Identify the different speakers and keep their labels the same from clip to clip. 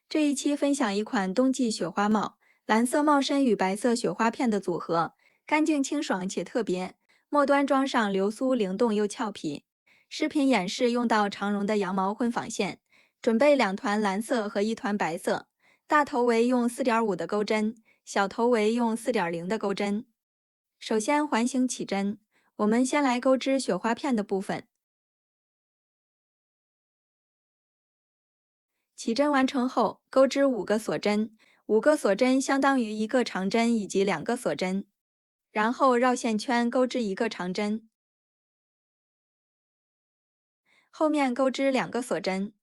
Speaker 1: 这一期分享一款冬季雪花帽，蓝色帽身与白色雪花片的组合，干净清爽且特别。末端装上流苏，灵动又俏皮。视频演示用到长绒的羊毛混纺线，准备2团蓝色和1团白色。大头围用4.5的钩针，小头围用4.0的钩针。首先环形起针，我们先来钩织雪花片的部分。起针完成后，钩织5个锁针，5个锁针相当于1个长针以及2个锁针，然后绕线圈钩织1个长针，后面钩织2个锁针，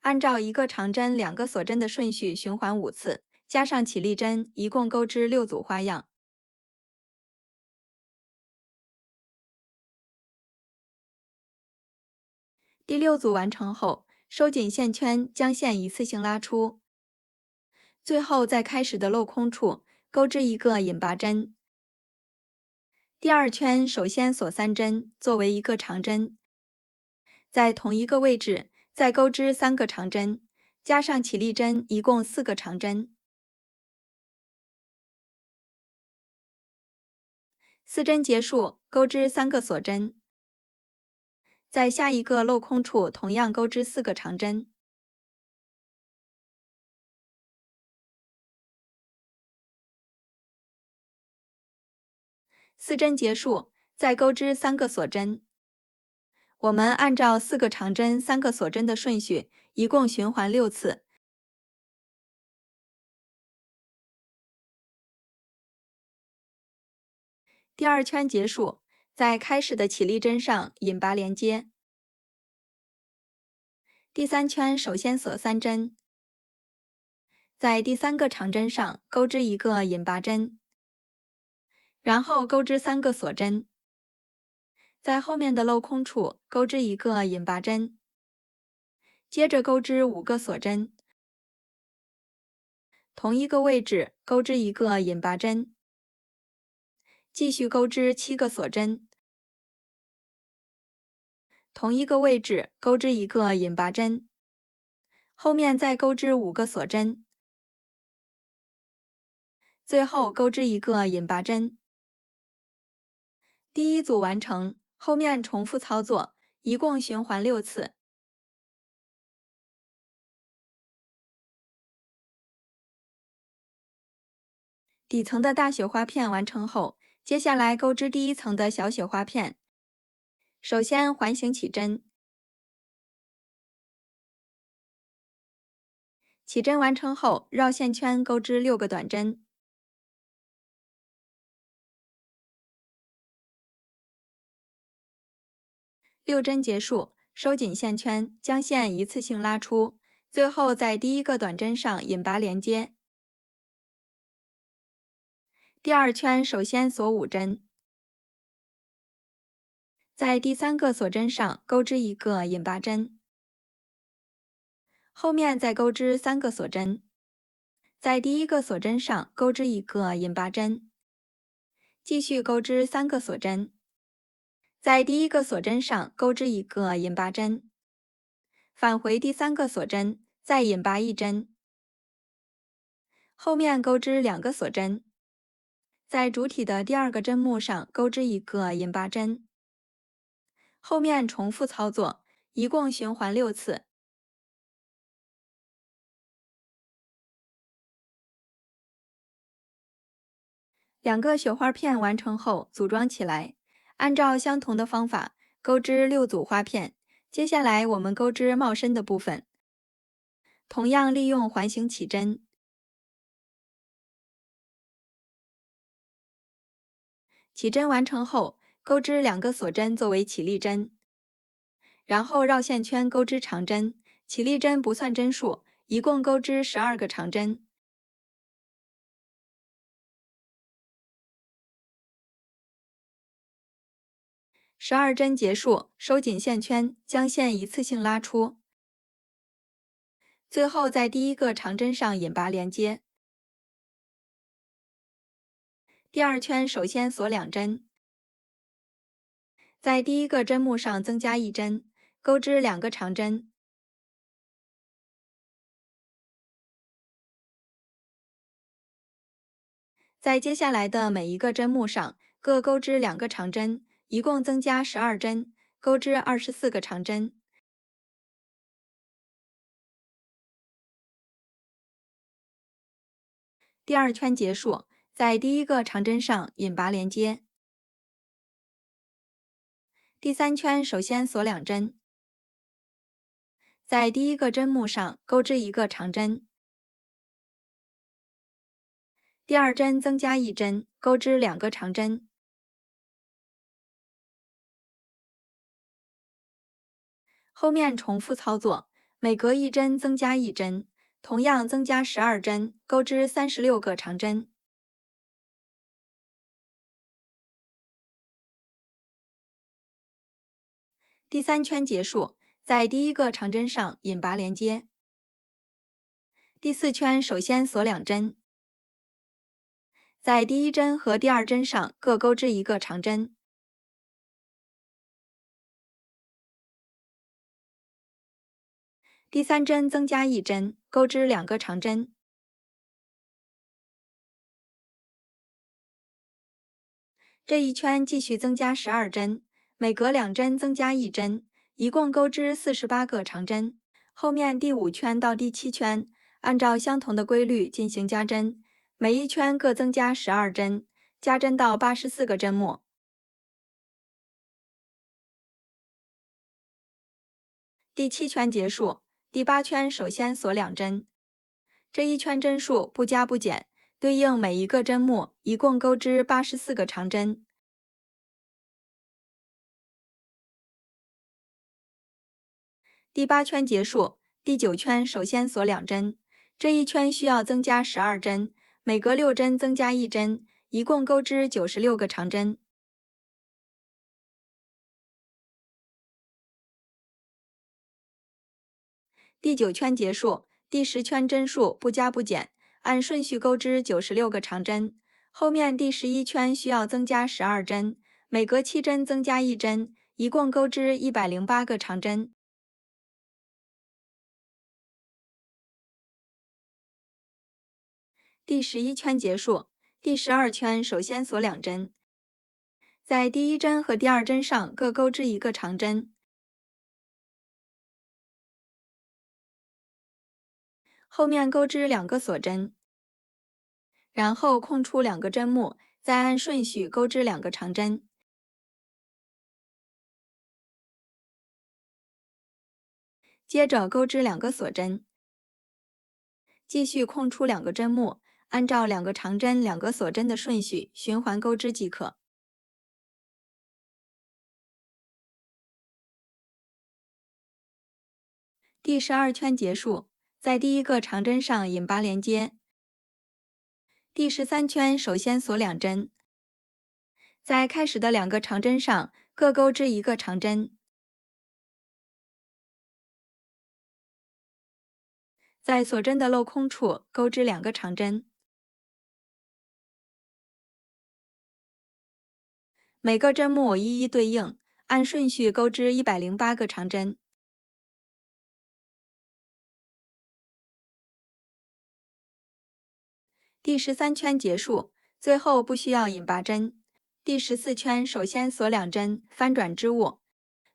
Speaker 1: 按照1个长针2个锁针的顺序循环5次，加上起立针，一共钩织6组花样。第6组完成后，收紧线圈，将线一次性拉出，最后在开始的镂空处钩织1个引拔针。第2圈首先锁3针，作为1个长针，在同一个位置再钩织3个长针，加上起立针，一共4个长针。4针结束，钩织3个锁针，在下一个镂空处同样钩织4个长针。4针结束，再钩织3个锁针。我们按照4个长针、3个锁针的顺序，一共循环6次。第2圈结束，在开始的起立针上引拔连接。第3圈首先锁3针，在第3个长针上钩织1个引拔针，然后钩织3个锁针，在后面的镂空处钩织1个引拔针，接着钩织5个锁针，同一个位置钩织1个引拔针，继续钩织7个锁针，同一个位置钩织1个引拔针，后面再钩织5个锁针，最后钩织1个引拔针。第1组完成，后面重复操作，一共循环6次。底层的大雪花片完成后，接下来钩织第1层的小雪花片。首先环形起针，起针完成后，绕线圈钩织6个短针。6针结束，收紧线圈，将线一次性拉出，最后在第1个短针上引拔连接。第2圈首先锁5针，在第3个锁针上钩织1个引拔针，后面再钩织3个锁针，在第1个锁针上钩织1个引拔针，继续钩织3个锁针，在第1个锁针上钩织1个引拔针，返回第3个锁针，再引拔1针，后面钩织2个锁针，在主体的第2个针目上钩织1个引拔针，后面重复操作，一共循环6次。2个雪花片完成后组装起来，按照相同的方法钩织6组花片。接下来我们钩织帽身的部分，同样利用环形起针，起针完成后钩织2个锁针作为起立针，然后绕线圈钩织长针，起立针不算针数，一共钩织12个长针。12针结束，收紧线圈，将线一次性拉出，最后在第1个长针上引拔连接。第2圈首先锁2针，在第1个针目上增加1针，钩织2个长针，在接下来的每一个针目上各钩织2个长针，一共增加12针，钩织24个长针。第2圈结束，在第1个长针上引拔连接。第3圈首先锁2针，在第1个针目上钩织1个长针。第2针增加1针，钩织2个长针。后面重复操作，每隔1针增加1针，同样增加12针，钩织36个长针。第3圈结束，在第1个长针上引拔连接。第4圈首先锁2针，在第1针和第2针上各钩织1个长针。第3针增加1针，钩织2个长针。这一圈继续增加12针，每隔2针增加1针，一共钩织48个长针。后面第5圈到第7圈，按照相同的规律进行加针，每一圈各增加12针，加针到84个针目。第7圈结束，第8圈首先锁2针，这一圈针数不加不减，对应每一个针目一共钩织84个长针。第8圈结束，第9圈首先锁2针，这一圈需要增加12针，每隔6针增加1针，一共钩织96个长针。第9圈结束，第10圈针数不加不减，按顺序钩织96个长针。后面第11圈需要增加12针，每隔7针增加1针，一共钩织108个长针。第11圈结束，第12圈首先锁2针，在第1针和第2针上各钩织1个长针。后面钩织2个锁针，然后空出2个针目，再按顺序钩织2个长针。接着钩织2个锁针，继续空出2个针目，按照2个长针、2个锁针的顺序循环钩织即可。第12圈结束，在第1个长针上引拔连接。第13圈首先锁2针，在开始的2个长针上各钩织1个长针，在锁针的镂空处钩织2个长针。每个针目一一对应，按顺序钩织108个长针。第13圈结束，最后不需要引拔针。第14圈首先锁2针，翻转织物，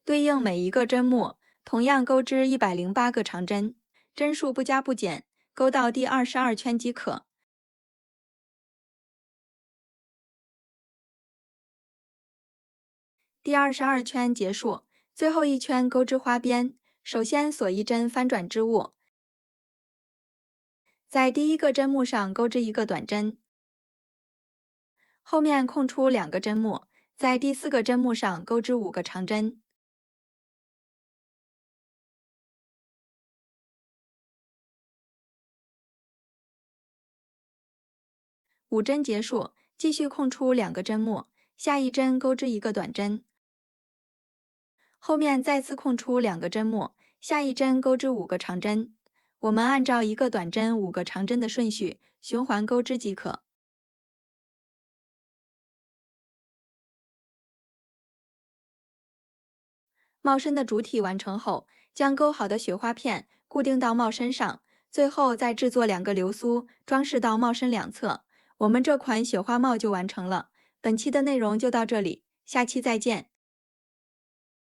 Speaker 1: 对应每一个针目，同样钩织108个长针，针数不加不减，钩到第22圈即可。第22圈结束，最后一圈钩织花边，首先锁1针翻转织物，在第1个针目上钩织1个短针，后面空出2个针目，在第4个针目上钩织5个长针。5针结束，继续空出2个针目，下一针钩织1个短针，后面再次空出2个针目，下一针钩织5个长针。我们按照1个短针5个长针的顺序循环钩织即可。帽身的主体完成后，将钩好的雪花片固定到帽身上，最后再制作2个流苏装饰到帽身两侧。我们这款雪花帽就完成了。本期的内容就到这里，下期再见。